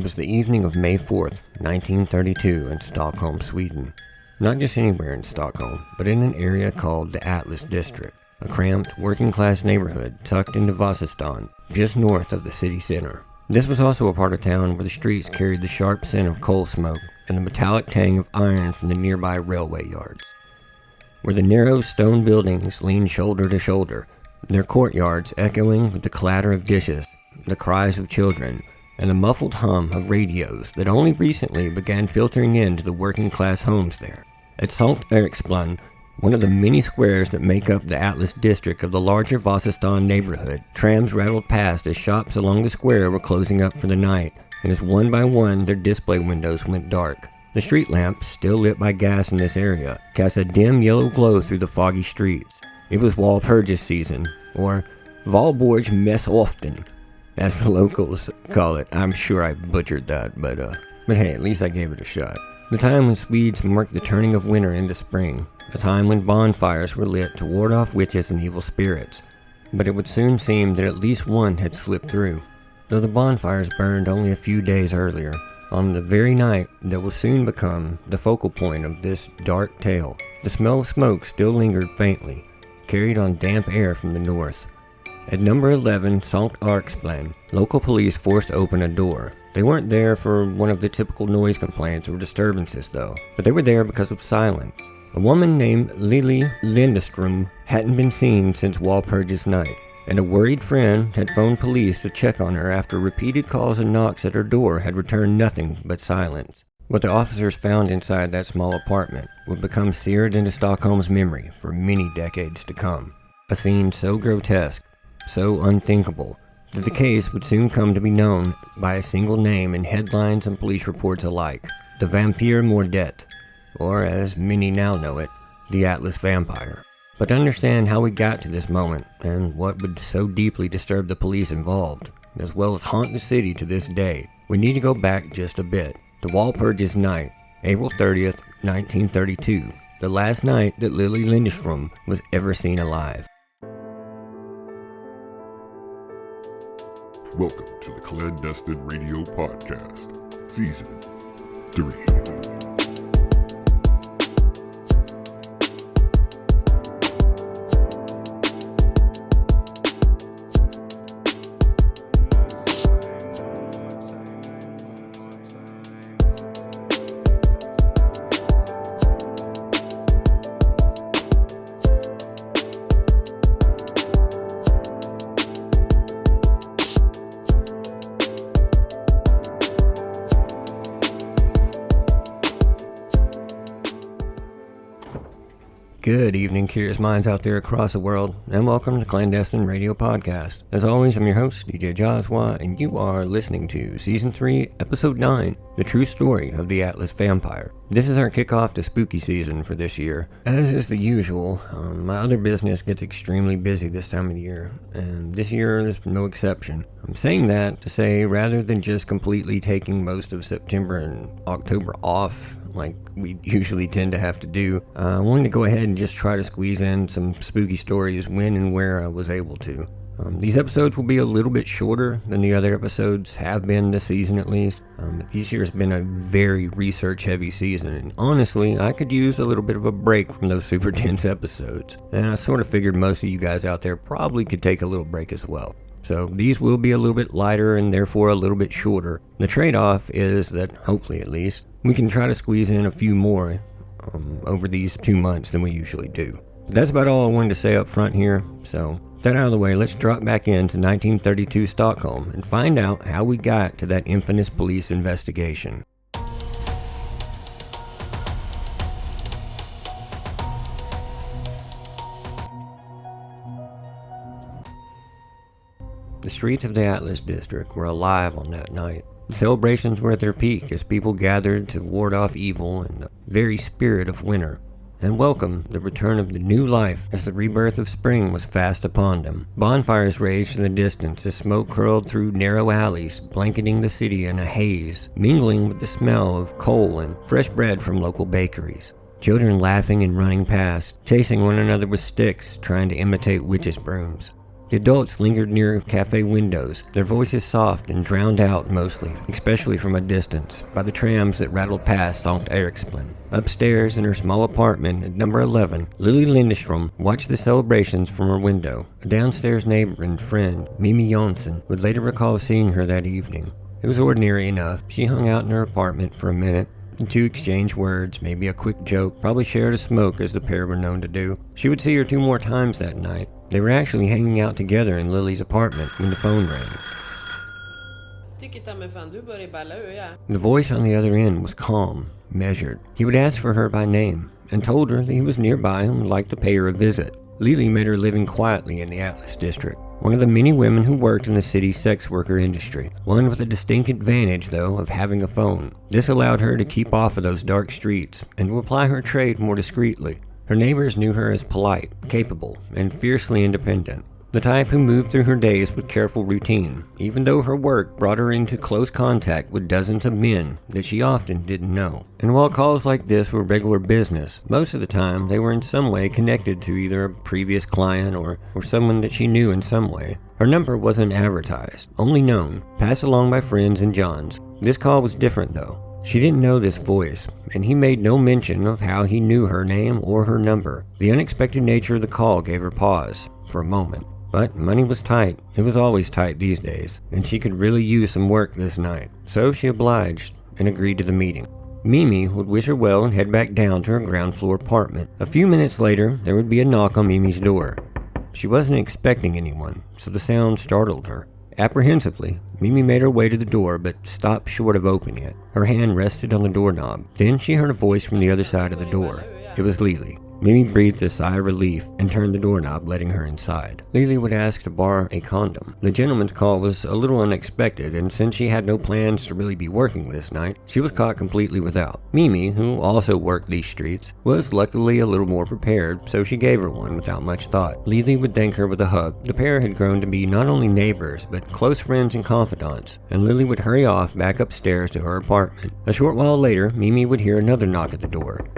It was the evening of May 4th, 1932 in Stockholm, Sweden. Not just anywhere in Stockholm, but in an area called the Atlas District, a cramped, working-class neighborhood tucked into Vasastan, just north of the city center. This was also a part of town where the streets carried the sharp scent of coal smoke and the metallic tang of iron from the nearby railway yards. Where the narrow stone buildings leaned shoulder to shoulder, their courtyards echoing with the clatter of dishes, the cries of children, and the muffled hum of radios that only recently began filtering into the working-class homes there. At Sankt Eriksplan, one of the many squares that make up the Atlas district of the larger Vasastan neighborhood, trams rattled past as shops along the square were closing up for the night, and as one by one their display windows went dark. The street lamps, still lit by gas in this area, cast a dim yellow glow through the foggy streets. It was Walpurgis season, or Valborg mess often, as the locals call it. I'm sure I butchered that, but hey, at least I gave it a shot. The time when Swedes marked the turning of winter into spring, a time when bonfires were lit to ward off witches and evil spirits. But it would soon seem that at least one had slipped through, though the bonfires burned only a few days earlier, on the very night that will soon become the focal point of this dark tale. The smell of smoke still lingered faintly, carried on damp air from the north. At number 11 Sankt Eriksplan, local police forced open a door. They weren't there for one of the typical noise complaints or disturbances though, but they were there because of silence. A woman named Lily Lindström hadn't been seen since Walpurgis night, and a worried friend had phoned police to check on her after repeated calls and knocks at her door had returned nothing but silence. What the officers found inside that small apartment would become seared into Stockholm's memory for many decades to come. A scene so grotesque, so unthinkable, that the case would soon come to be known by a single name in headlines and police reports alike: the Vampyrmordet, or as many now know it, the Atlas Vampire. But to understand how we got to this moment, and what would so deeply disturb the police involved, as well as haunt the city to this day, we need to go back just a bit, to Walpurgis night, April 30th, 1932, the last night that Lily Lindström was ever seen alive. Welcome to the Clandestine Radio Podcast, Season 3. Good evening, curious minds out there across the world, and welcome to Clandestine Radio Podcast. As always, I'm your host, DJ Joswa, and you are listening to Season 3, Episode 9, The True Story of the Atlas Vampire. This is our kickoff to spooky season for this year. As is the usual, my other business gets extremely busy this time of the year, and this year is no exception. I'm saying that to say, rather than just completely taking most of September and October off, like we usually tend to have to do, I wanted to go ahead and just try to squeeze in some spooky stories when and where I was able to. These episodes will be a little bit shorter than the other episodes have been this season at least. This year has been a very research heavy season, and honestly I could use a little bit of a break from those super dense episodes, and I sort of figured most of you guys out there probably could take a little break as well. So these will be a little bit lighter and therefore a little bit shorter. The trade-off is that, hopefully at least, we can try to squeeze in a few more over these 2 months than we usually do. But that's about all I wanted to say up front here, so with that out of the way, let's drop back into 1932 Stockholm and find out how we got to that infamous police investigation. The streets of the Atlas district were alive on that night. The celebrations were at their peak as people gathered to ward off evil and the very spirit of winter, and welcome the return of the new life as the rebirth of spring was fast upon them. Bonfires raged in the distance as smoke curled through narrow alleys, blanketing the city in a haze, mingling with the smell of coal and fresh bread from local bakeries. Children laughing and running past, chasing one another with sticks, trying to imitate witches' brooms. The adults lingered near cafe windows, their voices soft and drowned out mostly, especially from a distance, by the trams that rattled past St. Eriksplan. Upstairs in her small apartment at number 11, Lily Lindstrom watched the celebrations from her window. A downstairs neighbor and friend, Mimi Jonsson, would later recall seeing her that evening. It was ordinary enough. She hung out in her apartment for a minute. The two exchanged words, maybe a quick joke, probably shared a smoke as the pair were known to do. She would see her 2 more times that night. They were actually hanging out together in Lily's apartment when the phone rang. The voice on the other end was calm, measured. He would ask for her by name and told her that he was nearby and would like to pay her a visit. Lily made her living quietly in the Atlas district, one of the many women who worked in the city's sex worker industry, one with a distinct advantage, though, of having a phone. This allowed her to keep off of those dark streets and to apply her trade more discreetly. Her neighbors knew her as polite, capable, and fiercely independent. The type who moved through her days with careful routine, even though her work brought her into close contact with dozens of men that she often didn't know. And while calls like this were regular business, most of the time they were in some way connected to either a previous client or someone that she knew in some way. Her number wasn't advertised, only known, passed along by friends and Johns. This call was different though. She didn't know this voice, and he made no mention of how he knew her name or her number. The unexpected nature of the call gave her pause, for a moment. But money was tight. It was always tight these days, and she could really use some work this night. So she obliged and agreed to the meeting. Mimi would wish her well and head back down to her ground floor apartment. A few minutes later, there would be a knock on Mimi's door. She wasn't expecting anyone, so the sound startled her. Apprehensively, Mimi made her way to the door but stopped short of opening it. Her hand rested on the doorknob. Then she heard a voice from the other side of the door. It was Lily. Mimi breathed a sigh of relief and turned the doorknob, letting her inside. Lily would ask to borrow a condom. The gentleman's call was a little unexpected, and since she had no plans to really be working this night, she was caught completely without. Mimi, who also worked these streets, was luckily a little more prepared, so she gave her one without much thought. Lily would thank her with a hug. The pair had grown to be not only neighbors, but close friends and confidants, and Lily would hurry off back upstairs to her apartment. A short while later, Mimi would hear another knock at the door.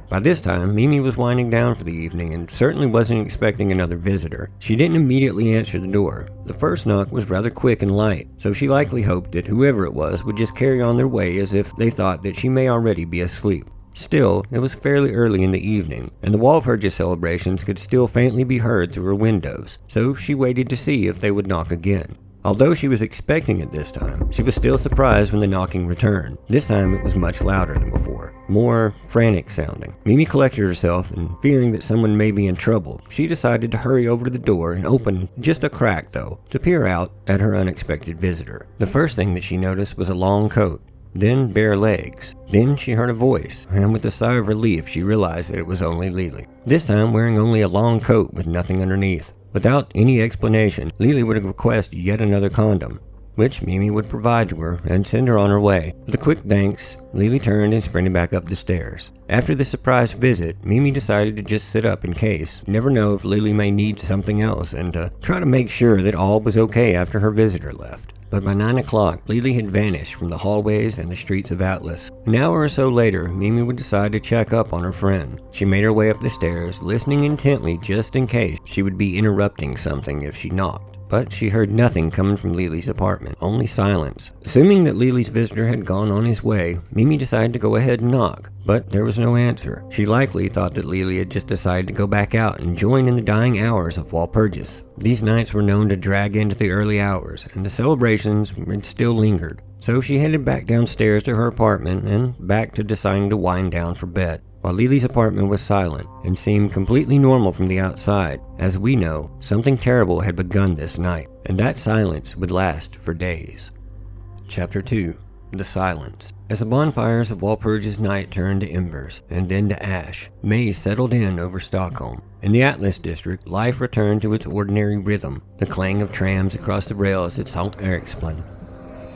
By this time, Mimi was winding down for the evening and certainly wasn't expecting another visitor. She didn't immediately answer the door. The first knock was rather quick and light, so she likely hoped that whoever it was would just carry on their way as if they thought that she may already be asleep. Still, it was fairly early in the evening, and the Walpurgis celebrations could still faintly be heard through her windows, so she waited to see if they would knock again. Although she was expecting it this time, she was still surprised when the knocking returned. This time it was much louder than before, more frantic sounding. Mimi collected herself, and fearing that someone may be in trouble, she decided to hurry over to the door and open just a crack though, to peer out at her unexpected visitor. The first thing that she noticed was a long coat, then bare legs. Then she heard a voice, and with a sigh of relief she realized that it was only Lily, this time wearing only a long coat with nothing underneath. Without any explanation, Lily would request yet another condom, which Mimi would provide to her and send her on her way. With a quick thanks, Lily turned and sprinted back up the stairs. After the surprise visit, Mimi decided to just sit up in case. You never know if Lily may need something else, and try to make sure that all was okay after her visitor left. But by 9 o'clock, Lily had vanished from the hallways and the streets of Atlas. An hour or so later, Mimi would decide to check up on her friend. She made her way up the stairs, listening intently just in case she would be interrupting something if she knocked. But she heard nothing coming from Lily's apartment, only silence. Assuming that Lily's visitor had gone on his way, Mimi decided to go ahead and knock, but there was no answer. She likely thought that Lily had just decided to go back out and join in the dying hours of Walpurgis. These nights were known to drag into the early hours, and the celebrations had still lingered. So she headed back downstairs to her apartment and back to deciding to wind down for bed. While Lily's apartment was silent and seemed completely normal from the outside, as we know, something terrible had begun this night, and that silence would last for days. Chapter 2. The Silence. As the bonfires of Walpurgis night turned to embers, and then to ash, May settled in over Stockholm. In the Atlas district, life returned to its ordinary rhythm, the clang of trams across the rails at St. Eriksplan,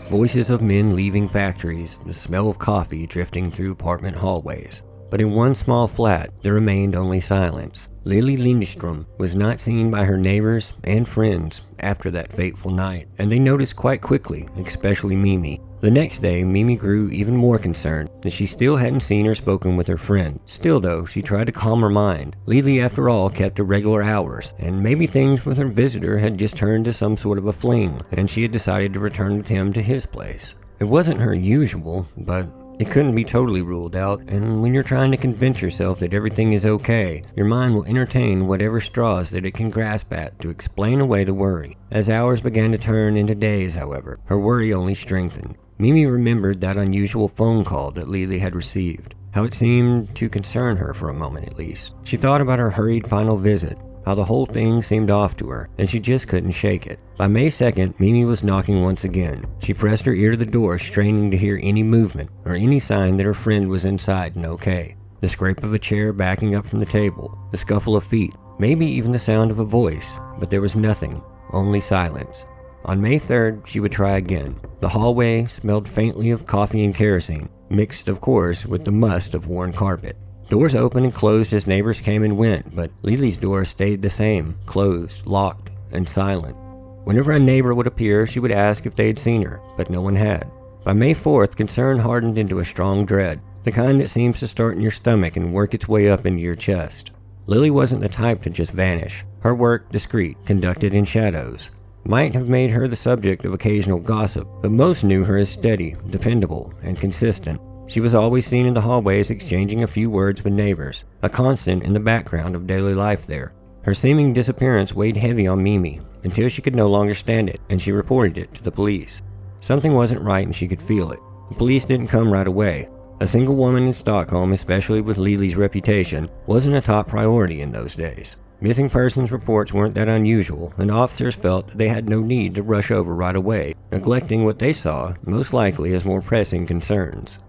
voices of men leaving factories, the smell of coffee drifting through apartment hallways. But in one small flat, there remained only silence. Lily Lindström was not seen by her neighbors and friends after that fateful night, and they noticed quite quickly, especially Mimi. The next day, Mimi grew even more concerned that she still hadn't seen or spoken with her friend. Still though, she tried to calm her mind. Lily, after all, kept irregular hours, and maybe things with her visitor had just turned to some sort of a fling, and she had decided to return with him to his place. It wasn't her usual, but it couldn't be totally ruled out, and when you're trying to convince yourself that everything is okay, your mind will entertain whatever straws that it can grasp at to explain away the worry. As hours began to turn into days, however, her worry only strengthened. Mimi remembered that unusual phone call that Lily had received, how it seemed to concern her for a moment at least. She thought about her hurried final visit, how the whole thing seemed off to her, and she just couldn't shake it. By May 2nd, Mimi was knocking once again. She pressed her ear to the door, straining to hear any movement or any sign that her friend was inside and okay. The scrape of a chair backing up from the table, the scuffle of feet, maybe even the sound of a voice, but there was nothing, only silence. On May 3rd, she would try again. The hallway smelled faintly of coffee and kerosene, mixed, of course, with the must of worn carpet. Doors opened and closed as neighbors came and went, but Lily's door stayed the same, closed, locked, and silent. Whenever a neighbor would appear, she would ask if they'd seen her, but no one had. By May 4th, concern hardened into a strong dread, the kind that seems to start in your stomach and work its way up into your chest. Lily wasn't the type to just vanish. Her work, discreet, conducted in shadows, might have made her the subject of occasional gossip, but most knew her as steady, dependable, and consistent. She was always seen in the hallways exchanging a few words with neighbors, a constant in the background of daily life there. Her seeming disappearance weighed heavy on Mimi, until she could no longer stand it, and she reported it to the police. Something wasn't right and she could feel it. The police didn't come right away. A single woman in Stockholm, especially with Lily's reputation, wasn't a top priority in those days. Missing persons reports weren't that unusual, and officers felt that they had no need to rush over right away, neglecting what they saw, most likely as more pressing concerns.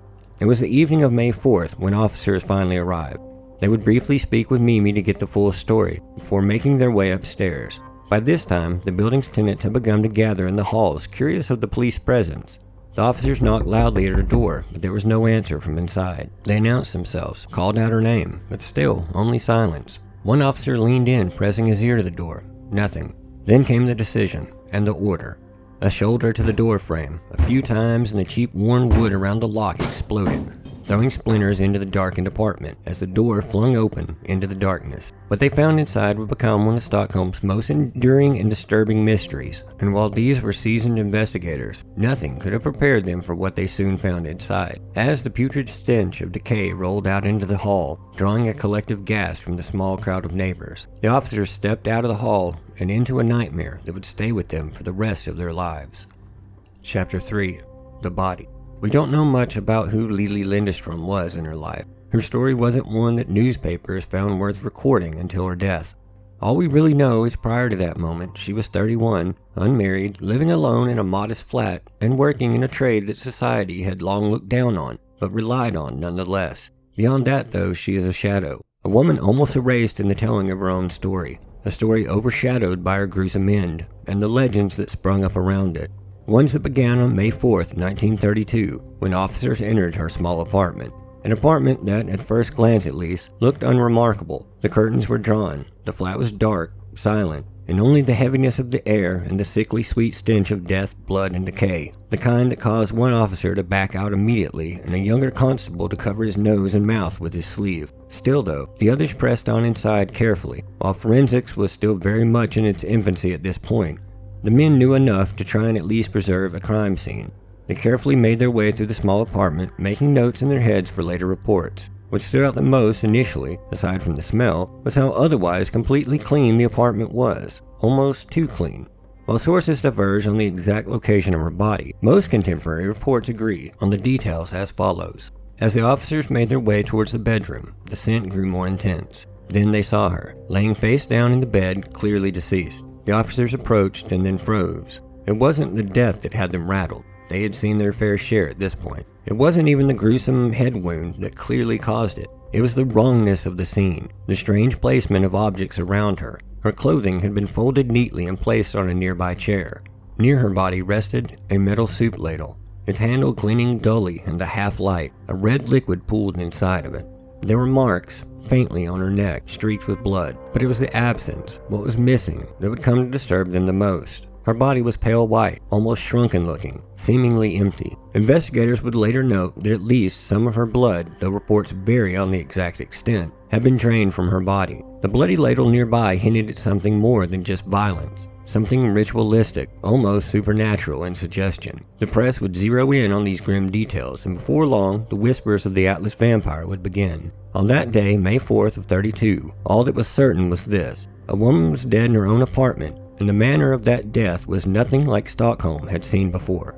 It was the evening of May 4th when officers finally arrived. They would briefly speak with Mimi to get the full story, before making their way upstairs. By this time, the building's tenants had begun to gather in the halls, curious of the police presence. The officers knocked loudly at her door, but there was no answer from inside. They announced themselves, called out her name, but still, only silence. One officer leaned in, pressing his ear to the door. Nothing. Then came the decision, and the order. A shoulder to the door frame, a few times, and the cheap worn wood around the lock exploded, throwing splinters into the darkened apartment as the door flung open into the darkness. What they found inside would become one of Stockholm's most enduring and disturbing mysteries, and while these were seasoned investigators, nothing could have prepared them for what they soon found inside. As the putrid stench of decay rolled out into the hall, drawing a collective gasp from the small crowd of neighbors, the officers stepped out of the hall and into a nightmare that would stay with them for the rest of their lives. Chapter 3. The Body. We don't know much about who Lily Lindström was in her life. Her story wasn't one that newspapers found worth recording until her death. All we really know is prior to that moment, she was 31, unmarried, living alone in a modest flat, and working in a trade that society had long looked down on, but relied on nonetheless. Beyond that, though, she is a shadow, a woman almost erased in the telling of her own story, a story overshadowed by her gruesome end, and the legends that sprung up around it. Ones that began on May 4th, 1932, when officers entered her small apartment. An apartment that, at first glance at least, looked unremarkable. The curtains were drawn, the flat was dark, silent, and only the heaviness of the air and the sickly sweet stench of death, blood, and decay, the kind that caused one officer to back out immediately and a younger constable to cover his nose and mouth with his sleeve. Still though, the others pressed on inside carefully. While forensics was still very much in its infancy at this point, the men knew enough to try and at least preserve a crime scene. They carefully made their way through the small apartment, making notes in their heads for later reports. What stood out the most initially, aside from the smell, was how otherwise completely clean the apartment was. Almost too clean. While sources diverge on the exact location of her body, most contemporary reports agree on the details as follows. As the officers made their way towards the bedroom, the scent grew more intense. Then they saw her, laying face down in the bed, clearly deceased. The officers approached and then froze. It wasn't the death that had them rattled. They had seen their fair share at this point. It wasn't even the gruesome head wound that clearly caused it. It was the wrongness of the scene, the strange placement of objects around her. Her clothing had been folded neatly and placed on a nearby chair. Near her body rested a metal soup ladle, its handle gleaming dully in the half light, a red liquid pooled inside of it. There were marks, faintly on her neck, streaked with blood. But it was the absence, what was missing, that would come to disturb them the most. Her body was pale white, almost shrunken looking, seemingly empty. Investigators would later note that at least some of her blood, though reports vary on the exact extent, had been drained from her body. The bloody ladle nearby hinted at something more than just violence. Something ritualistic, almost supernatural in suggestion. The press would zero in on these grim details, and before long, the whispers of the Atlas vampire would begin. On that day, May 4th of 32, all that was certain was this. A woman was dead in her own apartment, and the manner of that death was nothing like Stockholm had seen before.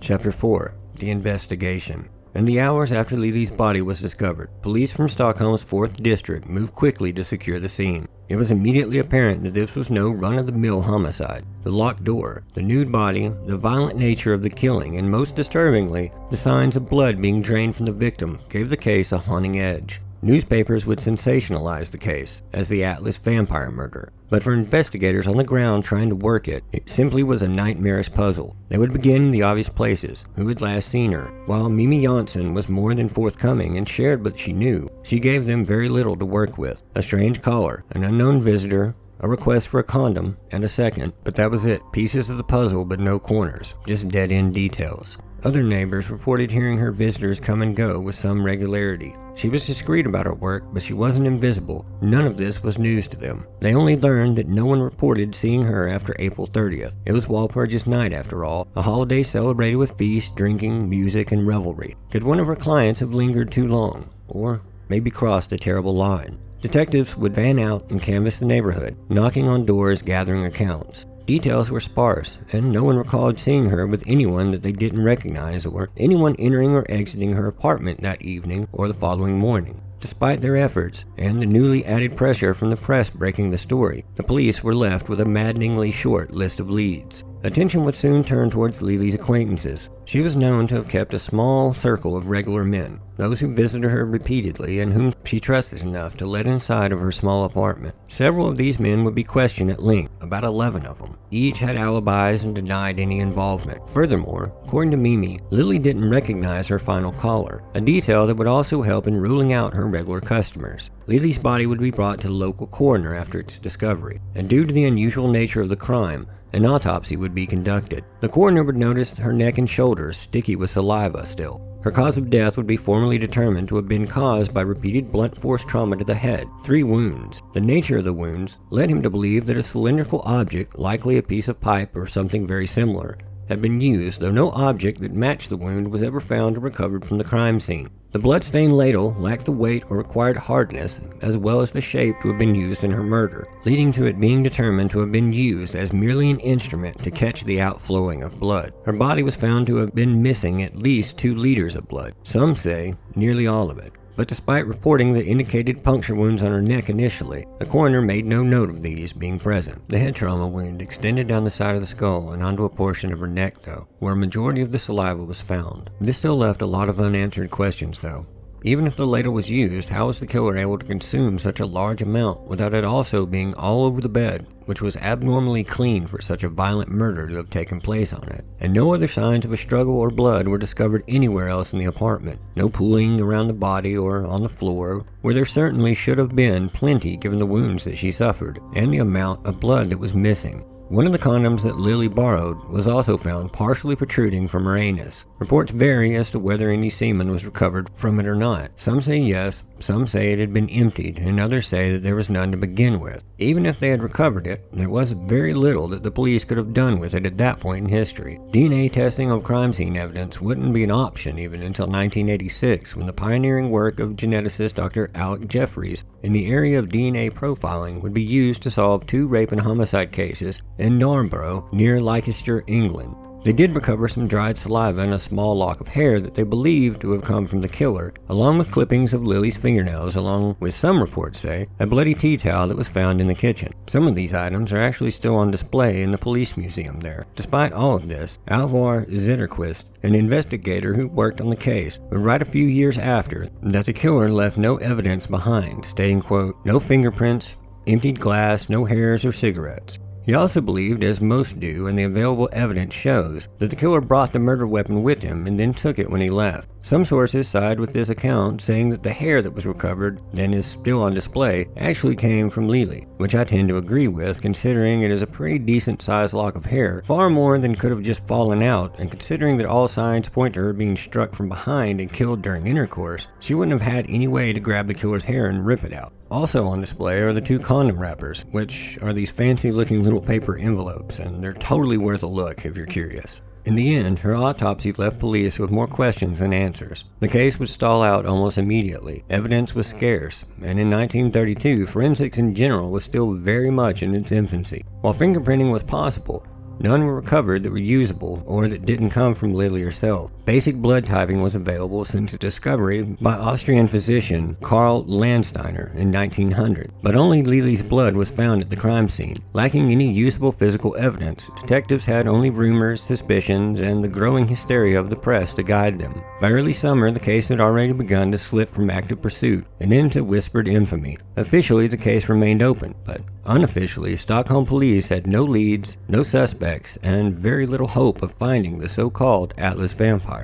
Chapter 4. The Investigation. In the hours after Lily's body was discovered, police from Stockholm's 4th District moved quickly to secure the scene. It was immediately apparent that this was no run-of-the-mill homicide. The locked door, the nude body, the violent nature of the killing, and most disturbingly, the signs of blood being drained from the victim gave the case a haunting edge. Newspapers would sensationalize the case as the Atlas vampire murder, but for investigators on the ground trying to work it, it simply was a nightmarish puzzle. They would begin in the obvious places, who had last seen her. While Mimi Janssen was more than forthcoming and shared what she knew, she gave them very little to work with. A strange caller, an unknown visitor, a request for a condom, and a second, but that was it. Pieces of the puzzle but no corners, just dead-end details. Other neighbors reported hearing her visitors come and go with some regularity. She was discreet about her work, but she wasn't invisible. None of this was news to them. They only learned that no one reported seeing her after April 30th. It was Walpurgis night after all, a holiday celebrated with feasts, drinking, music, and revelry. Could one of her clients have lingered too long? Or maybe crossed a terrible line? Detectives would van out and canvass the neighborhood, knocking on doors, gathering accounts. Details were sparse, and no one recalled seeing her with anyone that they didn't recognize or anyone entering or exiting her apartment that evening or the following morning. Despite their efforts, and the newly added pressure from the press breaking the story, the police were left with a maddeningly short list of leads. Attention would soon turn towards Lily's acquaintances. She was known to have kept a small circle of regular men, those who visited her repeatedly and whom she trusted enough to let inside of her small apartment. Several of these men would be questioned at length, about 11 of them. Each had alibis and denied any involvement. Furthermore, according to Mimi, Lily didn't recognize her final caller, a detail that would also help in ruling out her regular customers. Lily's body would be brought to the local coroner after its discovery, and due to the unusual nature of the crime, an autopsy would be conducted. The coroner would notice her neck and shoulders sticky with saliva still. Her cause of death would be formally determined to have been caused by repeated blunt force trauma to the head, 3 wounds. The nature of the wounds led him to believe that a cylindrical object, likely a piece of pipe or something very similar, had been used, though no object that matched the wound was ever found or recovered from the crime scene. The blood-stained ladle lacked the weight or required hardness, as well as the shape to have been used in her murder, leading to it being determined to have been used as merely an instrument to catch the outflowing of blood. Her body was found to have been missing at least 2 liters of blood. Some say nearly all of it. But despite reporting that indicated puncture wounds on her neck initially, the coroner made no note of these being present. The head trauma wound extended down the side of the skull and onto a portion of her neck, though, where a majority of the saliva was found. This still left a lot of unanswered questions, though. Even if the ladle was used, how was the killer able to consume such a large amount without it also being all over the bed, which was abnormally clean for such a violent murder to have taken place on it? And no other signs of a struggle or blood were discovered anywhere else in the apartment. No pooling around the body or on the floor, where there certainly should have been plenty given the wounds that she suffered, and the amount of blood that was missing. One of the condoms that Lily borrowed was also found partially protruding from her anus. Reports vary as to whether any semen was recovered from it or not. Some say yes, some say it had been emptied, and others say that there was none to begin with. Even if they had recovered it, there was very little that the police could have done with it at that point in history. DNA testing of crime scene evidence wouldn't be an option even until 1986, when the pioneering work of geneticist Dr. Alec Jeffreys in the area of DNA profiling would be used to solve 2 rape and homicide cases in Narnborough, near Leicester, England. They did recover some dried saliva and a small lock of hair that they believed to have come from the killer, along with clippings of Lily's fingernails, along with, some reports say, a bloody tea towel that was found in the kitchen. Some of these items are actually still on display in the police museum there. Despite all of this, Alvar Zitterquist, an investigator who worked on the case, would write a few years after that the killer left no evidence behind, stating, quote, "No fingerprints, emptied glass, no hairs or cigarettes." He also believed, as most do, and the available evidence shows, that the killer brought the murder weapon with him and then took it when he left. Some sources side with this account, saying that the hair that was recovered and is still on display actually came from Lily, which I tend to agree with, considering it is a pretty decent sized lock of hair, far more than could have just fallen out, and considering that all signs point to her being struck from behind and killed during intercourse, she wouldn't have had any way to grab the killer's hair and rip it out. Also on display are the 2 condom wrappers, which are these fancy looking little paper envelopes, and they're totally worth a look if you're curious. In the end, her autopsy left police with more questions than answers. The case would stall out almost immediately. Evidence was scarce, and in 1932, forensics in general was still very much in its infancy. While fingerprinting was possible, none were recovered that were usable or that didn't come from Lily herself. Basic blood typing was available since its discovery by Austrian physician Karl Landsteiner in 1900, but only Lily's blood was found at the crime scene. Lacking any usable physical evidence, detectives had only rumors, suspicions, and the growing hysteria of the press to guide them. By early summer, the case had already begun to slip from active pursuit and into whispered infamy. Officially, the case remained open, but unofficially, Stockholm police had no leads, no suspects, and very little hope of finding the so-called Atlas Vampire.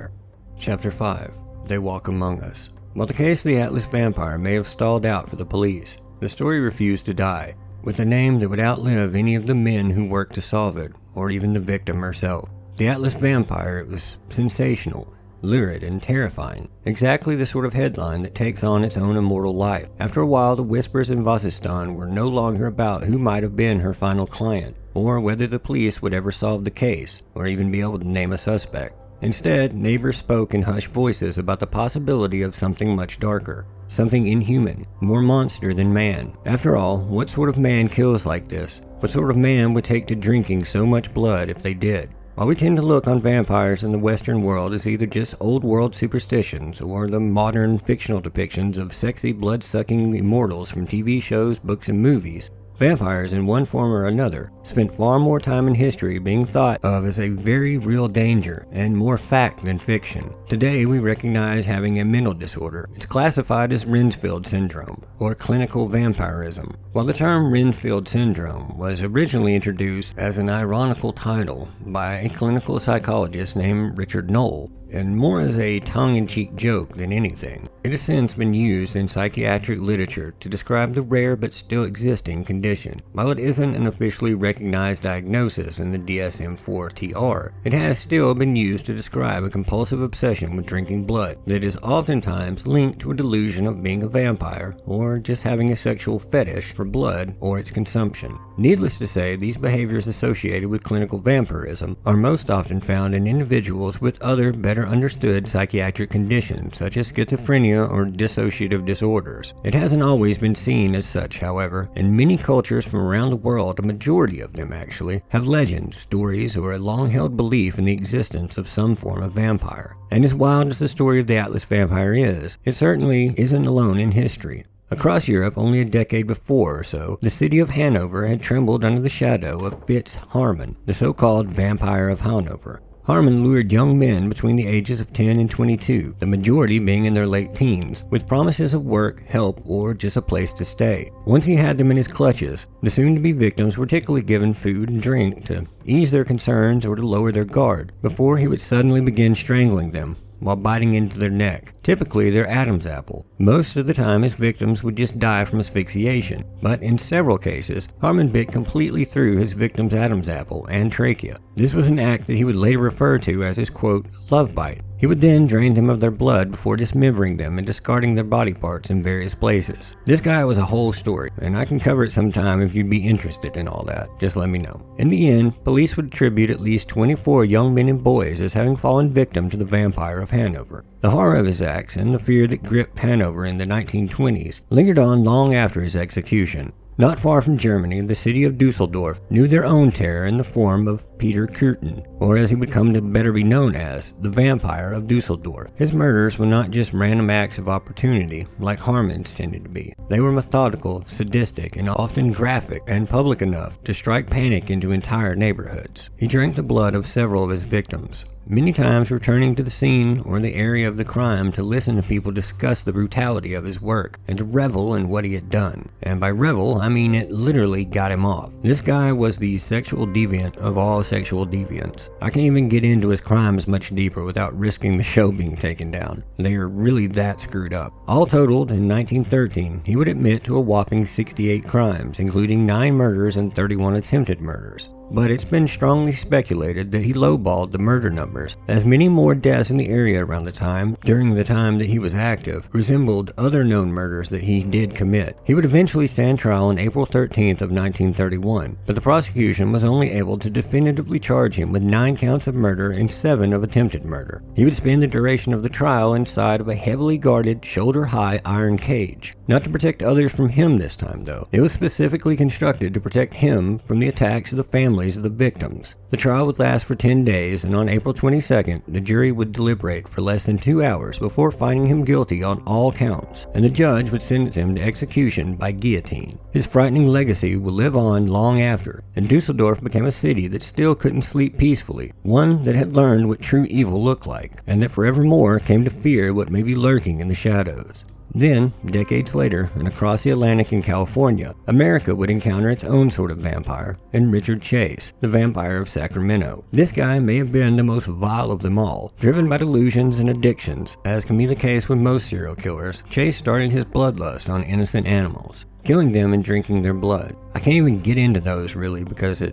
Chapter 5. They Walk Among Us. While the case of the Atlas Vampire may have stalled out for the police, the story refused to die, with a name that would outlive any of the men who worked to solve it, or even the victim herself. The Atlas Vampire was sensational, lurid, and terrifying. Exactly the sort of headline that takes on its own immortal life. After a while, the whispers in Vasistan were no longer about who might have been her final client, or whether the police would ever solve the case, or even be able to name a suspect. Instead, neighbors spoke in hushed voices about the possibility of something much darker, something inhuman, more monster than man. After all, what sort of man kills like this? What sort of man would take to drinking so much blood if they did? While we tend to look on vampires in the Western world as either just old world superstitions or the modern fictional depictions of sexy blood-sucking immortals from TV shows, books, and movies, vampires in one form or another spent far more time in history being thought of as a very real danger and more fact than fiction. Today we recognize having a mental disorder. It's classified as Renfield syndrome or clinical vampirism. While the term Renfield syndrome was originally introduced as an ironical title by a clinical psychologist named Richard Knoll, and more as a tongue-in-cheek joke than anything, it has since been used in psychiatric literature to describe the rare but still existing condition. While it isn't an officially recognized diagnosis in the DSM-4-TR, it has still been used to describe a compulsive obsession with drinking blood that is oftentimes linked to a delusion of being a vampire or just having a sexual fetish for blood or its consumption. Needless to say, these behaviors associated with clinical vampirism are most often found in individuals with other better understood psychiatric conditions such as schizophrenia or dissociative disorders. It hasn't always been seen as such, however. In many cultures from around the world, a majority of them actually have legends, stories, or a long-held belief in the existence of some form of vampire. And as wild as the story of the Atlas Vampire is, it certainly isn't alone in history. Across Europe, only a decade before or so, the city of Hanover had trembled under the shadow of Fitz Harman, the so-called Vampire of Hanover. Harman lured young men between the ages of 10 and 22, the majority being in their late teens, with promises of work, help, or just a place to stay. Once he had them in his clutches, the soon-to-be victims were typically given food and drink to ease their concerns or to lower their guard, before he would suddenly begin strangling them while biting into their neck, typically their Adam's apple. Most of the time his victims would just die from asphyxiation, but in several cases, Harman bit completely through his victim's Adam's apple and trachea. This was an act that he would later refer to as his, quote, love bite. He would then drain them of their blood before dismembering them and discarding their body parts in various places. This guy was a whole story, and I can cover it sometime if you'd be interested in all that. Just let me know. In the end, police would attribute at least 24 young men and boys as having fallen victim to the Vampire of Hanover. The horror of his acts and the fear that gripped Hanover in the 1920s lingered on long after his execution. Not far from Germany, the city of Dusseldorf knew their own terror in the form of Peter Kürten, or as he would come to better be known as, the Vampire of Dusseldorf. His murders were not just random acts of opportunity, like Harman's tended to be. They were methodical, sadistic, and often graphic and public enough to strike panic into entire neighborhoods. He drank the blood of several of his victims, many times returning to the scene or the area of the crime to listen to people discuss the brutality of his work and to revel in what he had done. And by revel, I mean it literally got him off. This guy was the sexual deviant of all sexual deviants. I can't even get into his crimes much deeper without risking the show being taken down. They are really that screwed up. All totaled, in 1913, he would admit to a whopping 68 crimes, including 9 murders and 31 attempted murders. But it's been strongly speculated that he lowballed the murder numbers, as many more deaths in the area around the time, during the time that he was active, resembled other known murders that he did commit. He would eventually stand trial on April 13th of 1931, but the prosecution was only able to definitively charge him with 9 counts of murder and 7 of attempted murder. He would spend the duration of the trial inside of a heavily guarded, shoulder-high iron cage. Not to protect others from him this time, though. It was specifically constructed to protect him from the attacks of the families of the victims. The trial would last for 10 days, and on April 22nd, the jury would deliberate for less than 2 hours before finding him guilty on all counts, and the judge would sentence him to execution by guillotine. His frightening legacy would live on long after, and Dusseldorf became a city that still couldn't sleep peacefully, one that had learned what true evil looked like, and that forevermore came to fear what may be lurking in the shadows. Then, decades later, and across the Atlantic in California, America would encounter its own sort of vampire, in Richard Chase, the vampire of Sacramento. This guy may have been the most vile of them all. Driven by delusions and addictions, as can be the case with most serial killers, Chase started his bloodlust on innocent animals, killing them and drinking their blood. I can't even get into those really because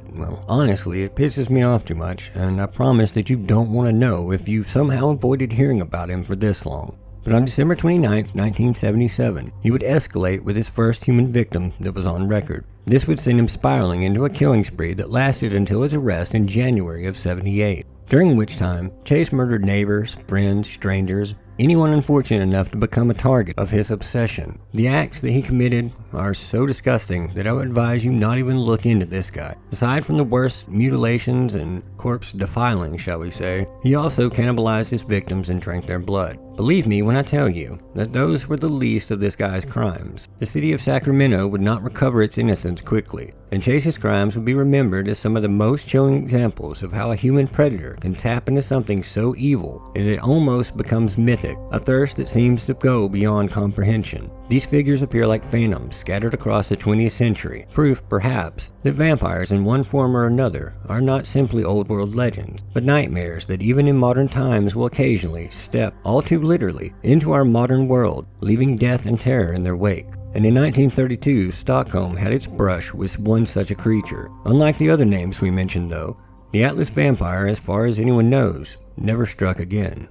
honestly, it pisses me off too much, and I promise that you don't want to know if you've somehow avoided hearing about him for this long. But on December 29, 1977, he would escalate with his first human victim that was on record. This would send him spiraling into a killing spree that lasted until his arrest in January of '78, during which time Chase murdered neighbors, friends, strangers, anyone unfortunate enough to become a target of his obsession. The acts that he committed are so disgusting that I would advise you not even look into this guy. Aside from the worst mutilations and corpse defiling, shall we say, he also cannibalized his victims and drank their blood. Believe me when I tell you that those were the least of this guy's crimes. The city of Sacramento would not recover its innocence quickly, and Chase's crimes would be remembered as some of the most chilling examples of how a human predator can tap into something so evil that it almost becomes mythic, a thirst that seems to go beyond comprehension. These figures appear like phantoms scattered across the 20th century, proof, perhaps, that vampires in one form or another are not simply old-world legends, but nightmares that even in modern times will occasionally step, all too literally, into our modern world, leaving death and terror in their wake. And in 1932, Stockholm had its brush with one such a creature. Unlike the other names we mentioned though, the Atlas vampire, as far as anyone knows, never struck again.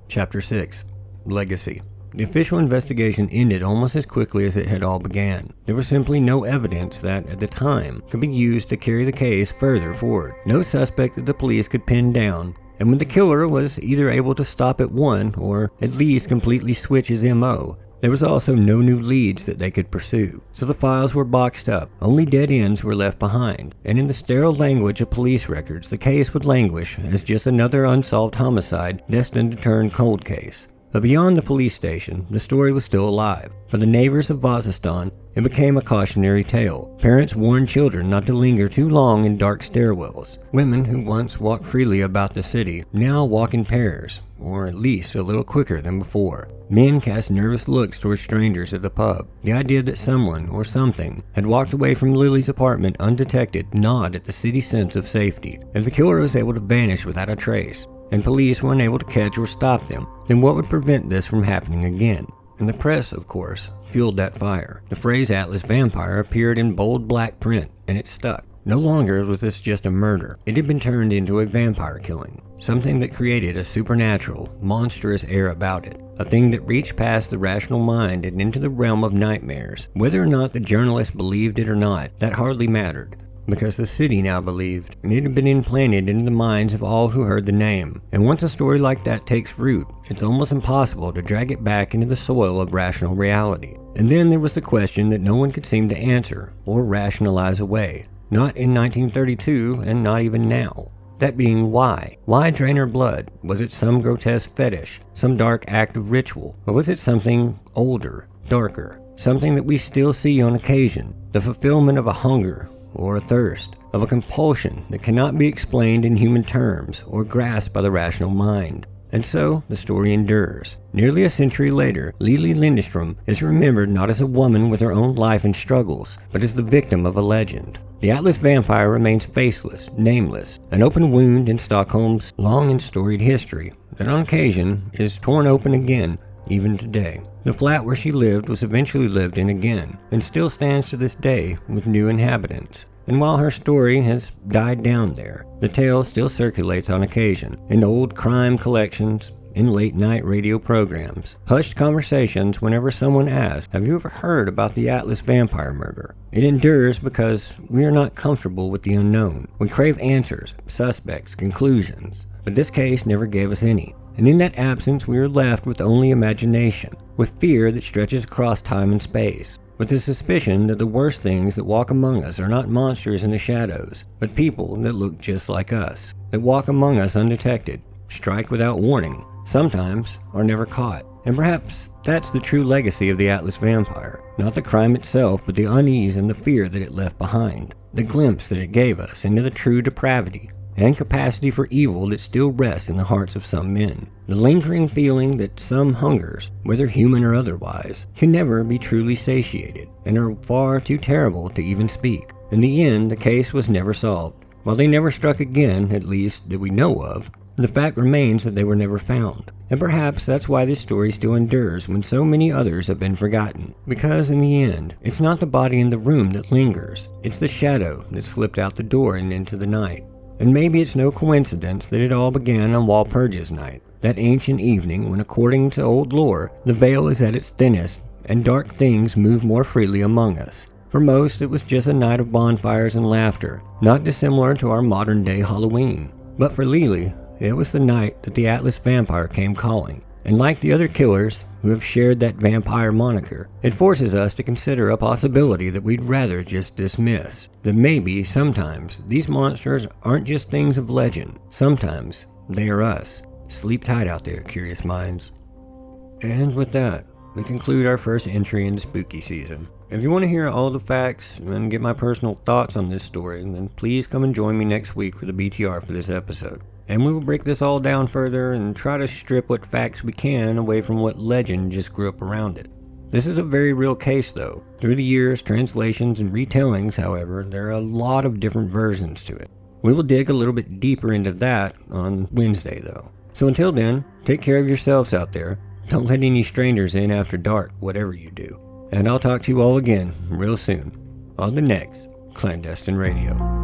Chapter 6. Legacy. The official investigation ended almost as quickly as it had all began. There was simply no evidence that, at the time, could be used to carry the case further forward. No suspect that the police could pin down, and when the killer was either able to stop at one or at least completely switch his MO, there was also no new leads that they could pursue. So the files were boxed up, only dead ends were left behind, and in the sterile language of police records, the case would languish as just another unsolved homicide destined to turn cold case. But beyond the police station, the story was still alive. For the neighbors of Vasastan, it became a cautionary tale. Parents warned children not to linger too long in dark stairwells. Women who once walked freely about the city now walk in pairs, or at least a little quicker than before. Men cast nervous looks toward strangers at the pub. The idea that someone, or something, had walked away from Lily's apartment undetected gnawed at the city's sense of safety. If the killer was able to vanish without a trace, and police were unable to catch or stop them, then what would prevent this from happening again? And the press, of course, fueled that fire. The phrase Atlas Vampire appeared in bold black print, and it stuck. No longer was this just a murder. It had been turned into a vampire killing, something that created a supernatural, monstrous air about it, a thing that reached past the rational mind and into the realm of nightmares. Whether or not the journalists believed it or not, that hardly mattered, because the city now believed, and it had been implanted into the minds of all who heard the name. And once a story like that takes root, it's almost impossible to drag it back into the soil of rational reality. And then there was the question that no one could seem to answer or rationalize away. Not in 1932, and not even now. That being why? Why drain her blood? Was it some grotesque fetish, some dark act of ritual, or was it something older, darker, something that we still see on occasion, the fulfillment of a hunger, or a thirst, of a compulsion that cannot be explained in human terms or grasped by the rational mind. And so, the story endures. Nearly a century later, Lili Lindström is remembered not as a woman with her own life and struggles, but as the victim of a legend. The Atlas vampire remains faceless, nameless, an open wound in Stockholm's long and storied history that on occasion is torn open again, even today. The flat where she lived was eventually lived in again, and still stands to this day with new inhabitants. And while her story has died down there, the tale still circulates on occasion, in old crime collections, in late-night radio programs, hushed conversations whenever someone asks, "Have you ever heard about the Atlas vampire murder?" It endures because we are not comfortable with the unknown. We crave answers, suspects, conclusions, but this case never gave us any. And in that absence we are left with only imagination, with fear that stretches across time and space, with the suspicion that the worst things that walk among us are not monsters in the shadows, but people that look just like us, that walk among us undetected, strike without warning, sometimes are never caught. And perhaps that's the true legacy of the Atlas vampire, not the crime itself, but the unease and the fear that it left behind, the glimpse that it gave us into the true depravity and capacity for evil that still rests in the hearts of some men. The lingering feeling that some hungers, whether human or otherwise, can never be truly satiated, and are far too terrible to even speak. In the end, the case was never solved. While they never struck again, at least that we know of, the fact remains that they were never found. And perhaps that's why this story still endures when so many others have been forgotten. Because in the end, it's not the body in the room that lingers, it's the shadow that slipped out the door and into the night. And maybe it's no coincidence that it all began on Walpurgis night, that ancient evening when, according to old lore, the veil is at its thinnest and dark things move more freely among us. For most, it was just a night of bonfires and laughter, not dissimilar to our modern-day Halloween. But for Lili, it was the night that the Atlas vampire came calling. And like the other killers who have shared that vampire moniker, it forces us to consider a possibility that we'd rather just dismiss. That maybe, sometimes, these monsters aren't just things of legend. Sometimes, they are us. Sleep tight out there, curious minds. And with that, we conclude our first entry into spooky season. If you want to hear all the facts and get my personal thoughts on this story, then please come and join me next week for the BTR for this episode. And we will break this all down further and try to strip what facts we can away from what legend just grew up around it. This is a very real case though. Through the years, translations and retellings, however, there are a lot of different versions to it. We will dig a little bit deeper into that on Wednesday though. So until then, take care of yourselves out there. Don't let any strangers in after dark, whatever you do. And I'll talk to you all again real soon on the next Clandestine Radio.